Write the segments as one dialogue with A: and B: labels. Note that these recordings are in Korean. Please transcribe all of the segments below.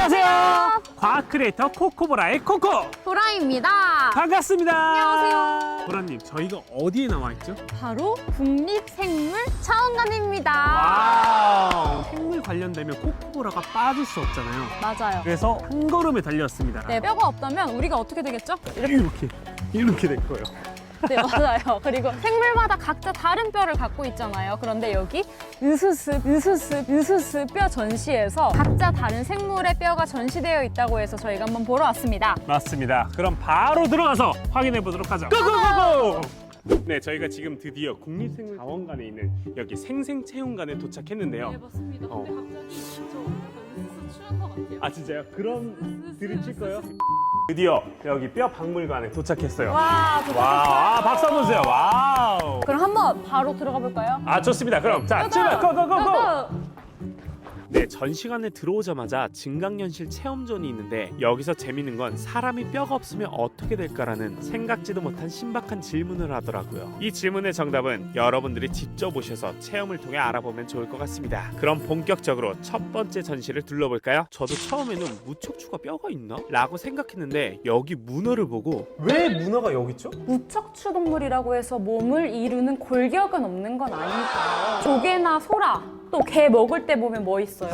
A: 안녕하세요. 과학 크리에이터 코코보라의 코코.
B: 보라입니다.
A: 반갑습니다.
B: 안녕하세요.
A: 보라님, 저희가 어디에 나와 있죠?
B: 바로 국립생물차원관입니다.
A: 와우. 생물 관련되면 코코보라가 빠질 수 없잖아요.
B: 맞아요.
A: 그래서 한 걸음에 달려왔습니다.
B: 네, 뼈가 없다면 우리가 어떻게 되겠죠?
A: 이렇게 될 거예요.
B: 네, 맞아요. 그리고 생물마다 각자 다른 뼈를 갖고 있잖아요. 그런데 여기 으스스 뼈 전시에서 각자 다른 생물의 뼈가 전시되어 있다고 해서 저희가 한번 보러 왔습니다.
A: 맞습니다. 그럼 바로 들어가서 확인해 보도록 하죠. 고고고고! 네, 저희가 지금 드디어 국립생물자원관에 있는 여기 생생체험관에 도착했는데요.
B: 맞습니다.
A: 어.
B: 갑자기 저 으스스 추한 것 같아요.
A: 아, 진짜요? 그럼 드립 칠 거예요? 드디어 여기 뼈 박물관에 도착했어요.
B: 와,
A: 와, 박수 한번 주세요. 와우.
B: 그럼 한번 바로 들어가 볼까요?
A: 아, 좋습니다. 그럼 자, 출발! 고고고고!
B: 고고!
A: 네, 전시관에 들어오자마자 증강현실 체험존이 있는데 여기서 재밌는 건 사람이 뼈가 없으면 어떻게 될까라는 생각지도 못한 신박한 질문을 하더라고요. 이 질문의 정답은 여러분들이 직접 오셔서 체험을 통해 알아보면 좋을 것 같습니다. 그럼 본격적으로 첫 번째 전시를 둘러볼까요? 저도 처음에는 무척추가 뼈가 있나? 라고 생각했는데 여기 문어를 보고 왜 문어가 여기 있죠?
B: 무척추 동물이라고 해서 몸을 이루는 골격은 없는 건 아니니까요. 조개나 소라, 또 게 먹을 때 보면 뭐 있어요?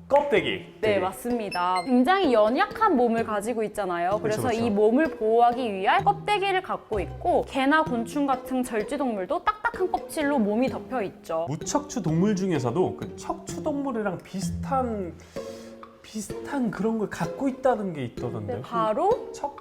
A: 껍데기.
B: 네, 맞습니다. 굉장히 연약한 몸을 가지고 있잖아요. 그래서
A: 그쵸.
B: 이 몸을 보호하기 위한 껍데기를 갖고 있고 개나 곤충 같은 절지동물도 딱딱한 껍질로 몸이 덮여 있죠.
A: 무척추 동물 중에서도 그 척추 동물이랑 비슷한 그런 걸 갖고 있다는 게 있다던데요.
B: 네, 바로
A: 척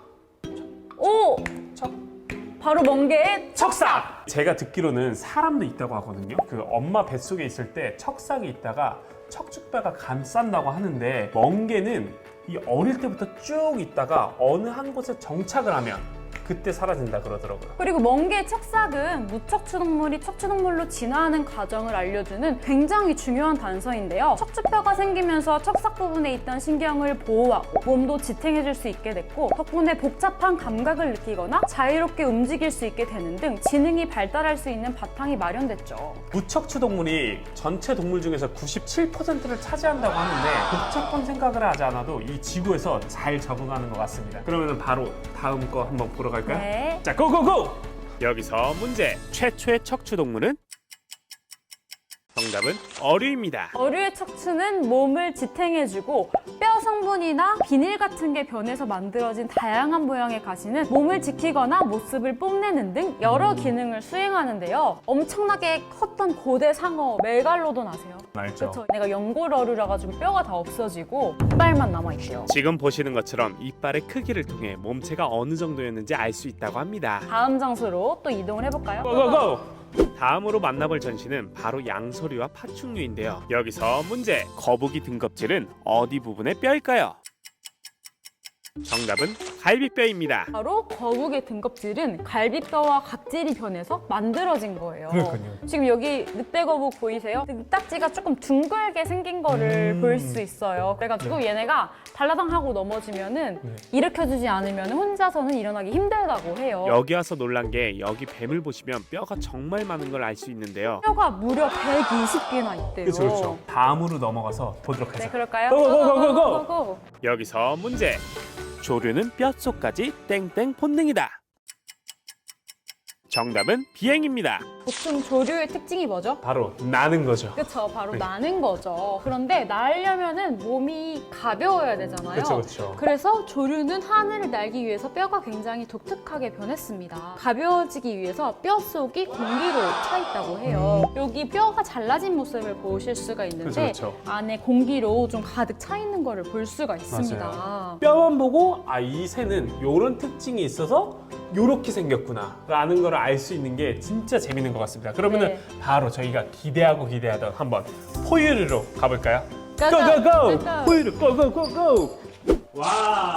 B: 바로 멍게의
A: 척삭! 제가 듣기로는 사람도 있다고 하거든요. 그 엄마 뱃속에 있을 때 척삭이 있다가 척추뼈가 감싼다고 하는데 멍게는 이 어릴 때부터 쭉 있다가 어느 한 곳에 정착을 하면 그때 사라진다 그러더라고요.
B: 그리고 멍게의 척삭은 무척추 동물이 척추 동물로 진화하는 과정을 알려주는 굉장히 중요한 단서인데요. 척추뼈가 생기면서 척삭 부분에 있던 신경을 보호하고 몸도 지탱해줄 수 있게 됐고 덕분에 복잡한 감각을 느끼거나 자유롭게 움직일 수 있게 되는 등 지능이 발달할 수 있는 바탕이 마련됐죠.
A: 무척추 동물이 전체 동물 중에서 97%를 차지한다고 하는데 복잡한 생각을 하지 않아도 이 지구에서 잘 적응하는 것 같습니다. 그러면 바로 다음 거 한번 보러 갈까요?
B: 네.
A: 자, 고고고! 여기서 문제. 최초의 척추 동물은? 정답은 어류입니다.
B: 어류의 척추는 몸을 지탱해주고 뼈 성분이나 비닐 같은 게 변해서 만들어진 다양한 모양의 가시는 몸을 지키거나 모습을 뽐내는 등 여러 기능을 수행하는데요. 엄청나게 컸던 고대 상어 메갈로돈 아세요?
A: 알죠?
B: 그쵸? 내가 연골어류라 가지고 뼈가 다 없어지고 이빨만 남아있대요.
A: 지금 보시는 것처럼 이빨의 크기를 통해 몸체가 어느 정도였는지 알 수 있다고 합니다.
B: 다음 장소로 또 이동을 해볼까요?
A: 고고고! 다음으로 만나볼 전시는 바로 양서류와 파충류인데요. 여기서 문제. 거북이 등껍질은 어디 부분의 뼈일까요? 정답은 갈비뼈입니다.
B: 바로 거북의 등껍질은 갈비뼈와 각질이 변해서 만들어진 거예요.
A: 그렇군요.
B: 지금 여기 늑대 거북 보이세요? 늑딱지가 조금 둥글게 생긴 거를 볼 수 있어요. 그래가지고 얘네가 달라당하고 넘어지면은 일으켜주지 않으면 혼자서는 일어나기 힘들다고 해요.
A: 여기 와서 놀란 게 여기 뱀을 보시면 뼈가 정말 많은 걸 알 수 있는데요.
B: 뼈가 무려 120개나 있대요.
A: 그렇죠. 다음으로 넘어가서 보도록 하죠.
B: 네, 그럴까요?
A: 고고고고고! 여기서 문제. 조류는 뼛속까지 땡땡 본능이다. 정답은 비행입니다.
B: 보통 조류의 특징이 뭐죠?
A: 바로 나는 거죠.
B: 그쵸, 바로
A: 네.
B: 나는 거죠. 그런데 날려면은 몸이 가벼워야 되잖아요.
A: 그쵸.
B: 그래서 조류는 하늘을 날기 위해서 뼈가 굉장히 독특하게 변했습니다. 가벼워지기 위해서 뼈속이 공기로 차 있다고 해요. 여기 뼈가 잘라진 모습을 보실 수가 있는데
A: 그쵸.
B: 안에 공기로 좀 가득 차 있는 거를 볼 수가 있습니다.
A: 뼈만 보고 이 새는 이런 특징이 있어서 이렇게 생겼구나 라는 걸 알 수 있는 게 진짜 재밌는 것 같습니다. 그러면은
B: 네.
A: 바로 저희가 기대하던 한번 포유류로 가볼까요?
B: 고고!
A: 고고고! 포유류 고고고고! 와우!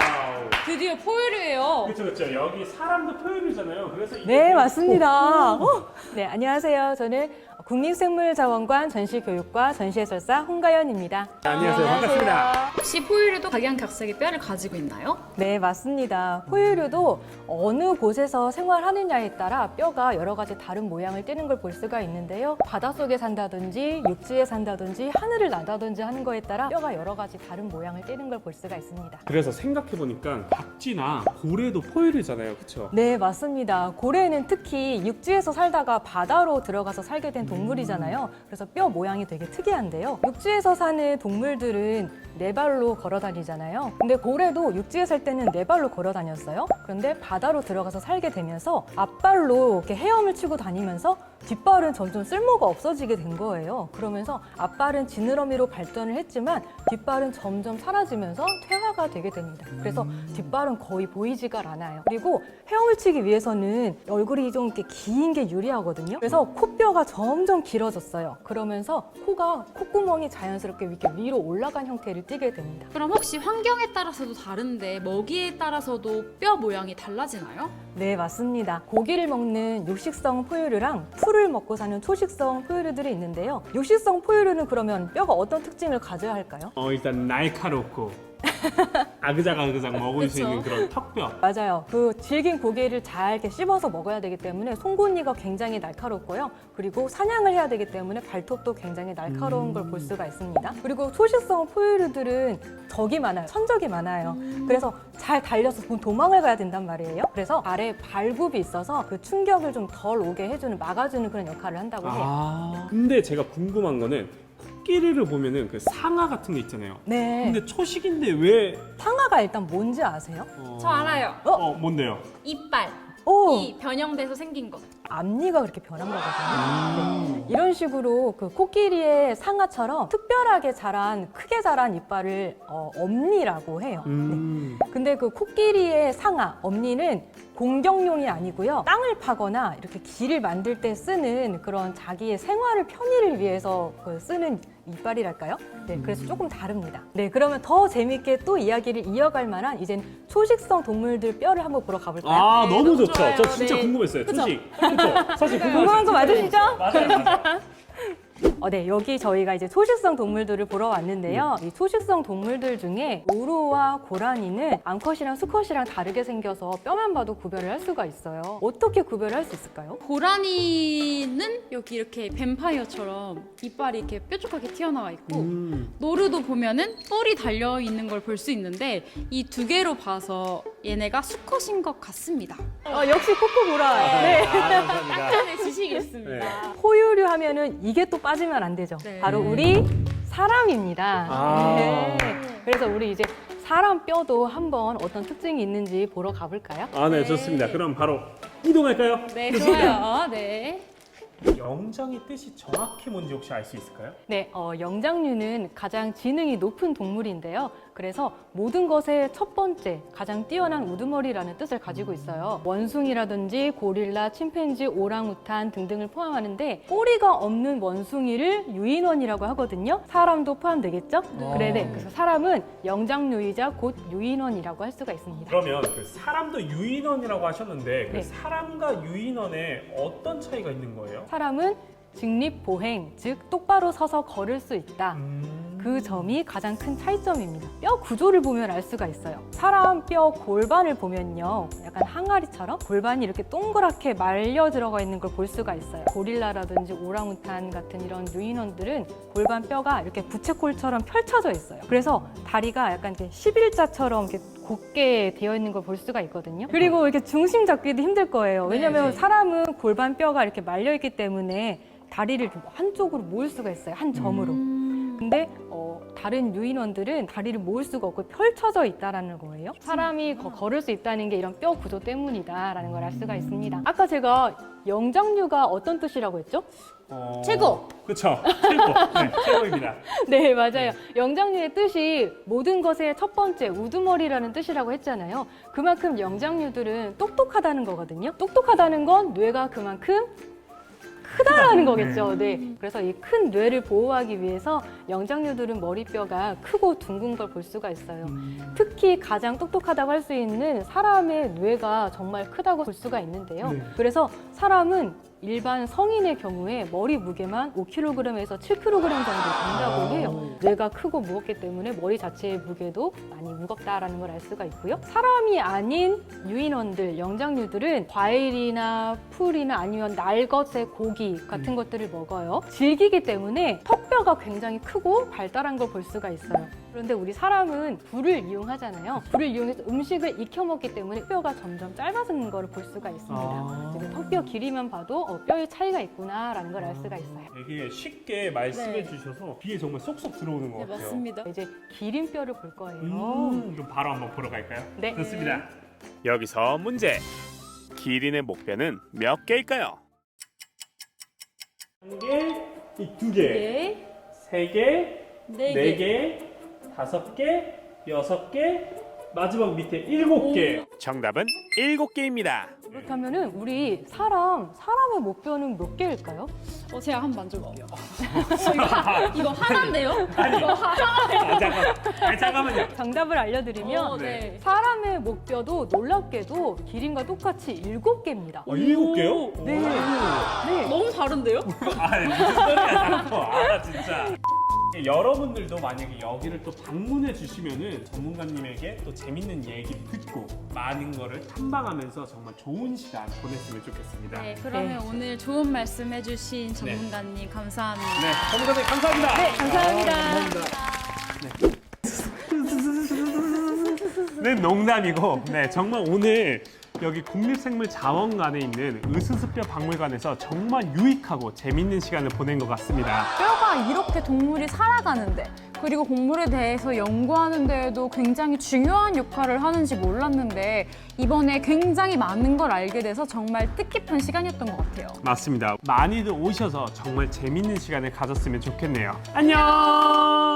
B: 드디어 포유류예요.
A: 그렇죠. 여기 사람도 포유류잖아요. 그래서
C: 네, 맞습니다. 네, 안녕하세요. 저는 국립생물자원관 전시교육과 전시해설사 홍가연입니다.
A: 안녕하세요. 반갑습니다.
D: 혹시 포유류도 각양각색의 뼈를 가지고 있나요?
C: 네, 맞습니다. 포유류도 어느 곳에서 생활하느냐에 따라 뼈가 여러 가지 다른 모양을 띠는 걸 볼 수가 있는데요. 바닷속에 산다든지 육지에 산다든지 하늘을 나다든지 하는 거에 따라 뼈가 여러 가지 다른 모양을 띠는 걸 볼 수가 있습니다.
A: 그래서 생각해보니까 박쥐나 고래도 포유류잖아요. 그렇죠?
C: 네, 맞습니다. 고래는 특히 육지에서 살다가 바다로 들어가서 살게 된 동물이잖아요. 그래서 뼈 모양이 되게 특이한데요. 육지에서 사는 동물들은 네 발로 걸어 다니잖아요. 근데 고래도 육지에 살 때는 네 발로 걸어 다녔어요. 그런데 바다로 들어가서 살게 되면서 앞발로 이렇게 헤엄을 치고 다니면서 뒷발은 점점 쓸모가 없어지게 된 거예요. 그러면서 앞발은 지느러미로 발전을 했지만 뒷발은 점점 사라지면서 퇴화가 되게 됩니다. 그래서 뒷발은 거의 보이지가 않아요. 그리고 헤엄을 치기 위해서는 얼굴이 좀 이렇게 긴 게 유리하거든요. 그래서 코뼈가 점점 길어졌어요. 그러면서 코가 콧구멍이 자연스럽게 이렇게 위로 올라간 형태를 띠게 됩니다.
D: 그럼 혹시 환경에 따라서도 다른데 먹이에 따라서도 뼈 모양이 달라지나요?
C: 네, 맞습니다. 고기를 먹는 육식성 포유류랑 풀을 먹고 사는 초식성 포유류들이 있는데요. 육식성 포유류는 그러면 뼈가 어떤 특징을 가져야 할까요?
A: 일단 날카롭고 아그작아그작 먹을 수 있는 그런 턱뼈.
C: 맞아요. 그 질긴 고기를 잘 이렇게 씹어서 먹어야 되기 때문에 송곳니가 굉장히 날카롭고요. 그리고 사냥을 해야 되기 때문에 발톱도 굉장히 날카로운 걸 볼 수가 있습니다. 그리고 초식성 포유류들은 적이 많아요. 천적이 많아요. 그래서 잘 달려서 도망을 가야 된단 말이에요. 그래서 발에 발굽이 있어서 그 충격을 좀 덜 오게 해주는, 막아주는 그런 역할을 한다고 해요.
A: 근데 제가 궁금한 거는 코끼리를 보면은 그 상아 같은 게 있잖아요.
C: 네.
A: 근데 초식인데 왜?
C: 상아가 일단 뭔지 아세요?
D: 저 알아요.
A: 뭔데요?
D: 이빨.
C: 오!
D: 이 변형돼서 생긴 거.
C: 앞니가 그렇게 변한 거거든요. 네. 이런 식으로 그 코끼리의 상아처럼 특별하게 자란, 크게 자란 이빨을 엄니라고 해요. 네. 근데 그 코끼리의 상아, 엄니는 공격용이 아니고요. 땅을 파거나 이렇게 길을 만들 때 쓰는 그런 자기의 생활을 편의를 위해서 쓰는 이빨이랄까요? 네, 그래서 조금 다릅니다. 네, 그러면 더 재밌게 또 이야기를 이어갈 만한 이젠 초식성 동물들 뼈를 한번 보러 가볼까요?
D: 네,
A: 너무
D: 너무
A: 좋죠.
D: 좋아요.
A: 저 진짜
D: 네.
A: 궁금했어요.
D: 그쵸?
A: 초식. 그쵸? 사실
C: 궁금한 거 맞으시죠?
A: 맞아요.
C: 네, 여기 저희가 이제 초식성 동물들을 보러 왔는데요. 이 초식성 동물들 중에 우루와 고라니는 암컷이랑 수컷이랑 다르게 생겨서 뼈만 봐도 구별을 할 수가 있어요. 어떻게 구별을 할 수 있을까요?
D: 고라니는 여기 이렇게 뱀파이어처럼 이빨이 이렇게 뾰족하게 튀어나와 있고 노루도 보면은 뿔이 달려 있는 걸 볼 수 있는데 이 두 개로 봐서 얘네가 수컷인 것 같습니다.
C: 역시 코코보라. 네.
A: 감사합니다.
D: 약간의 지식이 있습니다.
C: 포유류 하면은 이게 또 빠지면 안 되죠.
D: 네.
C: 바로 우리 사람입니다.
A: 아.
C: 네. 그래서 우리 이제 사람 뼈도 한번 어떤 특징이 있는지 보러 가볼까요?
A: 네, 좋습니다. 그럼 바로 이동할까요?
D: 네, 좋아요. 네.
A: 영장의 뜻이 정확히 뭔지 혹시 알 수 있을까요?
C: 네, 영장류는 가장 지능이 높은 동물인데요. 그래서 모든 것의 첫 번째, 가장 뛰어난 우두머리라는 뜻을 가지고 있어요. 원숭이라든지 고릴라, 침팬지, 오랑우탄 등등을 포함하는데 꼬리가 없는 원숭이를 유인원이라고 하거든요. 사람도 포함되겠죠? 네. 그래서 사람은 영장류이자 곧 유인원이라고 할 수가 있습니다.
A: 그러면 그 사람도 유인원이라고 하셨는데 그
C: 네.
A: 사람과 유인원에 어떤 차이가 있는 거예요?
C: 사람은 직립보행, 즉 똑바로 서서 걸을 수 있다. 그 점이 가장 큰 차이점입니다. 뼈 구조를 보면 알 수가 있어요. 사람 뼈 골반을 보면요. 약간 항아리처럼 골반이 이렇게 동그랗게 말려 들어가 있는 걸 볼 수가 있어요. 고릴라라든지 오랑우탄 같은 이런 유인원들은 골반 뼈가 이렇게 부채꼴처럼 펼쳐져 있어요. 그래서 다리가 약간 이렇게 11자처럼 이렇게 곧게 되어 있는 걸 볼 수가 있거든요. 그리고 이렇게 중심 잡기도 힘들 거예요. 왜냐면 사람은 골반 뼈가 이렇게 말려 있기 때문에 다리를 좀 한쪽으로 모을 수가 있어요. 한 점으로. 근데 다른 유인원들은 다리를 모을 수가 없고 펼쳐져 있다라는 거예요. 사람이 걸을 수 있다는 게 이런 뼈 구조 때문이다라는 걸 알 수가 있습니다. 아까 제가 영장류가 어떤 뜻이라고 했죠?
D: 최고!
A: 그쵸. 최고. 네, 최고입니다.
C: 네, 맞아요. 영장류의 뜻이 모든 것의 첫 번째, 우두머리라는 뜻이라고 했잖아요. 그만큼 영장류들은 똑똑하다는 거거든요. 똑똑하다는 건 뇌가 그만큼 크다라는 거겠죠. 네. 그래서 이 큰 뇌를 보호하기 위해서 영장류들은 머리뼈가 크고 둥근 걸 볼 수가 있어요. 특히 가장 똑똑하다고 할 수 있는 사람의 뇌가 정말 크다고 볼 수가 있는데요.
A: 네.
C: 그래서 사람은 일반 성인의 경우에 머리 무게만 5kg에서 7kg 정도 된다고 해요. 뇌가 크고 무겁기 때문에 머리 자체의 무게도 많이 무겁다라는 걸 알 수가 있고요. 사람이 아닌 유인원들, 영장류들은 과일이나 풀이나 아니면 날것의 고기 같은 것들을 먹어요. 질기기 때문에 턱뼈가 굉장히 크고 발달한 걸 볼 수가 있어요. 그런데 우리 사람은 불을 이용하잖아요. 불을 이용해서 음식을 익혀 먹기 때문에 뼈가 점점 짧아지는 걸 볼 수가 있습니다. 그래서 턱뼈 길이만 봐도 뼈의 차이가 있구나라는 걸 알 수가 있어요.
A: 되게 쉽게 말씀해
D: 네.
A: 주셔서 귀에 정말 쏙쏙 들어오는 것
D: 네,
A: 같아요.
D: 맞습니다.
C: 이제 기린뼈를 볼 거예요.
A: 그럼 바로 한번 보러 갈까요?
C: 네.
A: 좋습니다. 여기서 문제. 기린의 목뼈는 몇 개일까요? 한 개, 두 개,
C: 네.
A: 세 개,
D: 네
A: 네 개, 다섯 개, 여섯 개, 마지막 밑에 일곱 개. 정답은 7개입니다.
C: 그렇다면은 우리 사람의 목뼈는 몇 개일까요?
D: 제가 한번 만져볼게요. 이거 하나인데요?
A: 잠깐만요.
C: 정답을 알려드리면
D: 네.
C: 사람의 목뼈도 놀랍게도 기린과 똑같이 7개입니다.
A: 7개요?
C: 네. 네.
D: 너무 다른데요?
A: 아니 무슨 소리야 자꾸. 진짜. 여러분들도 만약에 여기를 또 방문해 주시면은 전문가님에게 또 재밌는 얘기 듣고 많은 거를 탐방하면서 정말 좋은 시간 보냈으면 좋겠습니다.
D: 네, 그러면 오늘 좋은 말씀 해주신 전문가님 감사합니다.
A: 네, 전문가님 감사합니다.
C: 네, 감사합니다.
A: 네, 농담이고, 네, 정말 오늘 여기 국립생물자원관에 있는 으스스뼈 박물관에서 정말 유익하고 재밌는 시간을 보낸 것 같습니다.
B: 뼈가 이렇게 동물이 살아가는데 그리고 곡물에 대해서 연구하는 데에도 굉장히 중요한 역할을 하는지 몰랐는데 이번에 굉장히 많은 걸 알게 돼서 정말 뜻깊은 시간이었던 것 같아요.
A: 맞습니다. 많이들 오셔서 정말 재밌는 시간을 가졌으면 좋겠네요. 안녕!